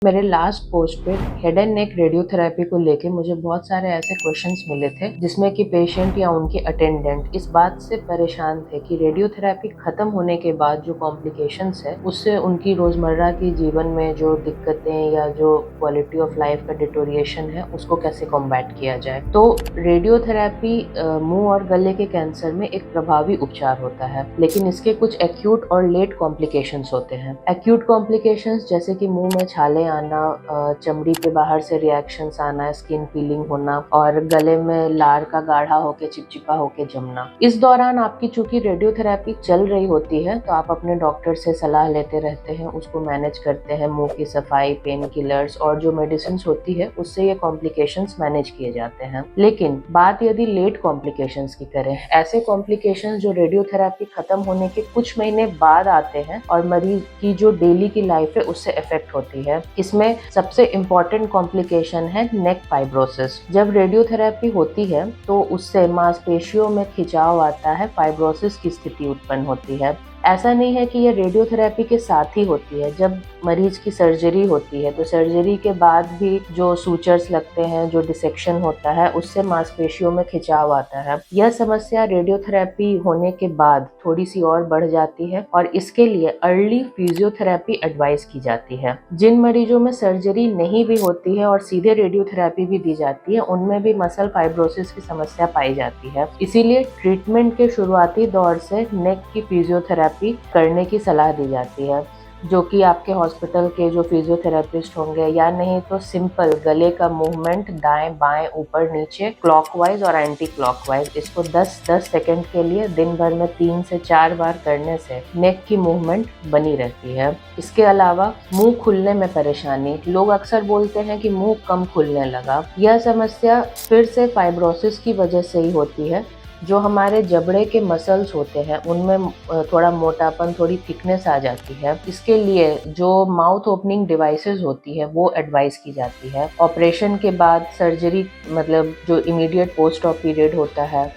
मेरे last post पे head and neck radiotherapy को लेके मुझे बहुत सारे ऐसे क्वेश्चंस मिले थे जिसमें कि पेशेंट या उनके अटेंडेंट इस बात से परेशान थे कि रेडियोथेरेपी खत्म होने के बाद जो कॉम्प्लिकेशंस है उससे उनकी रोज़मर्रा की जीवन में जो दिक्कतें या जो क्वालिटी ऑफ लाइफ का डिटोरिएशन है उसको कैसे कॉम्बैट किया जाए। तो रेडियोथेरेपी मुंह और गले के कैंसर में एक प्रभावी उपचार होता है, लेकिन इसके कुछ एक्यूट और लेट कॉम्प्लिकेशंस होते हैं। एक्यूट कॉम्प्लिकेशंस जैसे कि मुंह में छाले आना, चमड़ी के बाहर से रिएक्शंस आना, स्किन पीलिंग होना और गले में लार का गाढ़ा होके चिपचिपा होके जमना। इस दौरान आपकी चूंकि रेडियोथेरेपी चल रही होती है तो आप अपने डॉक्टर से सलाह लेते रहते हैं, उसको मैनेज करते हैं। मुंह की सफाई, पेन किलर्स और जो मेडिसिन होती है उससे ये कॉम्प्लिकेशंस मैनेज किए जाते हैं। लेकिन बात यदि लेट कॉम्प्लिकेशंस की करें, ऐसे कॉम्प्लिकेशंस जो रेडियोथेरेपी खत्म होने के कुछ महीने बाद आते हैं और मरीज की जो डेली की लाइफ है उससे इफेक्ट होती है। इसमें सबसे इम्पोर्टेंट कॉम्प्लिकेशन है नेक फाइब्रोसिस। जब रेडियोथेरेपी होती है तो उससे मांसपेशियों में खिंचाव आता है, फाइब्रोसिस की स्थिति उत्पन्न होती है। ऐसा नहीं है कि ये रेडियोथेरेपी के साथ ही होती है। जब मरीज की सर्जरी होती है तो सर्जरी के बाद भी जो सूचर्स लगते हैं, जो डिसेक्शन होता है, उससे मांसपेशियों में खिंचाव आता है। यह समस्या रेडियोथेरेपी होने के बाद थोड़ी सी और बढ़ जाती है और इसके लिए अर्ली फिजियोथेरेपी एडवाइस की जाती है। जिन मरीजों में सर्जरी नहीं भी होती है और सीधे रेडियोथेरेपी भी दी जाती है, उनमें भी मसल फाइब्रोसिस की समस्या पाई जाती है। इसीलिए ट्रीटमेंट के शुरुआती दौर से नेक की फिजियोथेरेपी करने की सलाह दी जाती है, जो कि आपके हॉस्पिटल के जो फिजियोथेरेपिस्ट होंगे, या नहीं तो सिंपल गले का मूवमेंट दाएं बाएं ऊपर नीचे क्लॉकवाइज और एंटी क्लॉकवाइज, इसको 10-10 सेकंड के लिए दिन भर में 3 से 4 बार करने से नेक की मूवमेंट बनी रहती है। इसके अलावा मुंह खुलने में परेशानी, लोग अक्सर बोलते हैं कि मुंह कम खुलने लगा। यह समस्या फिर से फाइब्रोसिस की वजह से ही होती है। जो हमारे जबड़े के मसल्स होते हैं उनमें थोड़ा मोटापन, थोड़ी थिकनेस आ जाती है। इसके लिए जो माउथ ओपनिंग डिवाइसेस होती है वो एडवाइस की जाती है। ऑपरेशन के बाद सर्जरी, मतलब जो इमीडिएट पोस्ट ऑप पीरियड होता है,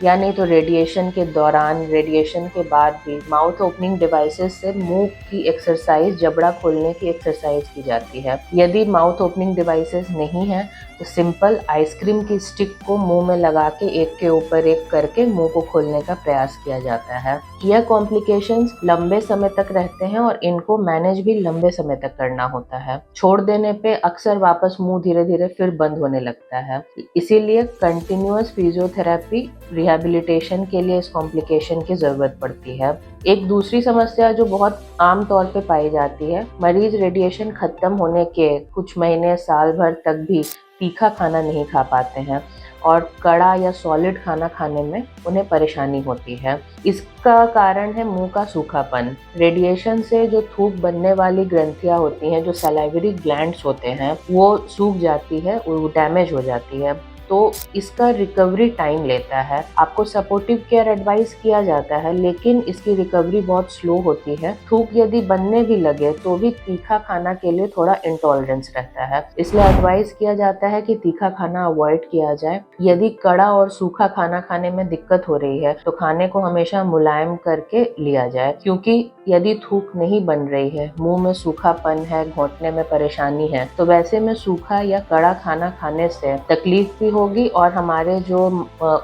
या नहीं तो रेडिएशन के दौरान, रेडिएशन के बाद भी माउथ ओपनिंग डिवाइसेस से मुंह की एक्सरसाइज, जबड़ा खोलने की एक्सरसाइज की जाती है। यदि माउथ ओपनिंग डिवाइसेस नहीं है तो सिंपल आइसक्रीम की स्टिक को मुंह में लगा के एक के ऊपर एक करके मुंह को खोलने का प्रयास किया जाता है। यह कॉम्प्लिकेशंस लंबे समय तक रहते हैं और इनको मैनेज भी लंबे समय तक करना होता है। छोड़ देने पे अक्सर वापस मुंह धीरे धीरे फिर बंद होने लगता है। इसीलिए कंटिन्यूअस फिजियोथेरेपी रिहैबिलिटेशन के लिए इस कॉम्प्लिकेशन की जरूरत पड़ती है। एक दूसरी समस्या जो बहुत आम तौर पे पाई जाती है, मरीज रेडिएशन खत्म होने के कुछ महीने, साल भर तक भी तीखा खाना नहीं खा पाते हैं और कड़ा या सॉलिड खाना खाने में उन्हें परेशानी होती है। इसका कारण है मुंह का सूखापन। रेडिएशन से जो थूक बनने वाली ग्रंथियां होती हैं, जो सलाइवरी ग्लैंड्स होते हैं, वो सूख जाती है, वो डैमेज हो जाती है। तो इसका रिकवरी टाइम लेता है। आपको सपोर्टिव केयर एडवाइस किया जाता है, लेकिन इसकी रिकवरी बहुत स्लो होती है। थूक यदि बनने भी लगे तो भी तीखा खाना के लिए थोड़ा इंटॉलरेंस रहता है, इसलिए एडवाइस किया जाता है कि तीखा खाना अवॉइड किया जाए। यदि कड़ा और सूखा खाना खाने में दिक्कत हो रही है तो खाने को हमेशा मुलायम करके लिया जाए, क्योंकि यदि थूक नहीं बन रही है, मुंह में सूखापन है, घोंटने में परेशानी है, तो वैसे में सूखा या कड़ा खाना खाने से तकलीफ भी होगी और हमारे जो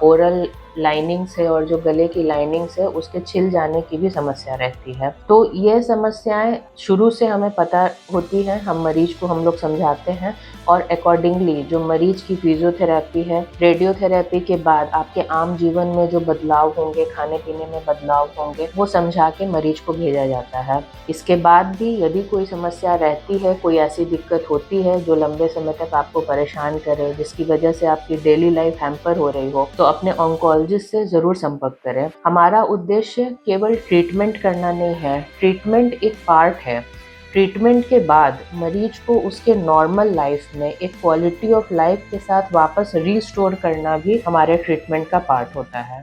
ओरल लाइनिंग्स है और जो गले की लाइनिंग्स है उसके छिल जाने की भी समस्या रहती है। तो ये समस्याएं शुरू से हमें पता होती हैं, हम मरीज को हम लोग समझाते हैं और अकॉर्डिंगली जो मरीज की फिजियोथेरेपी है, रेडियोथेरेपी के बाद आपके आम जीवन में जो बदलाव होंगे, खाने पीने में बदलाव होंगे, वो समझा के मरीज को भेजा जाता है। इसके बाद भी यदि कोई समस्या रहती है, कोई ऐसी दिक्कत होती है जो लंबे समय तक आपको परेशान करे, जिसकी वजह से आपकी डेली लाइफ हैम्पर हो रही हो, तो अपने ऑन्कोलॉजिस्ट से जरूर संपर्क करें। हमारा उद्देश्य केवल ट्रीटमेंट करना नहीं है, ट्रीटमेंट एक पार्ट है। ट्रीटमेंट के बाद मरीज को उसके नॉर्मल लाइफ में एक क्वालिटी ऑफ लाइफ के साथ वापस रीस्टोर करना भी हमारे ट्रीटमेंट का पार्ट होता है।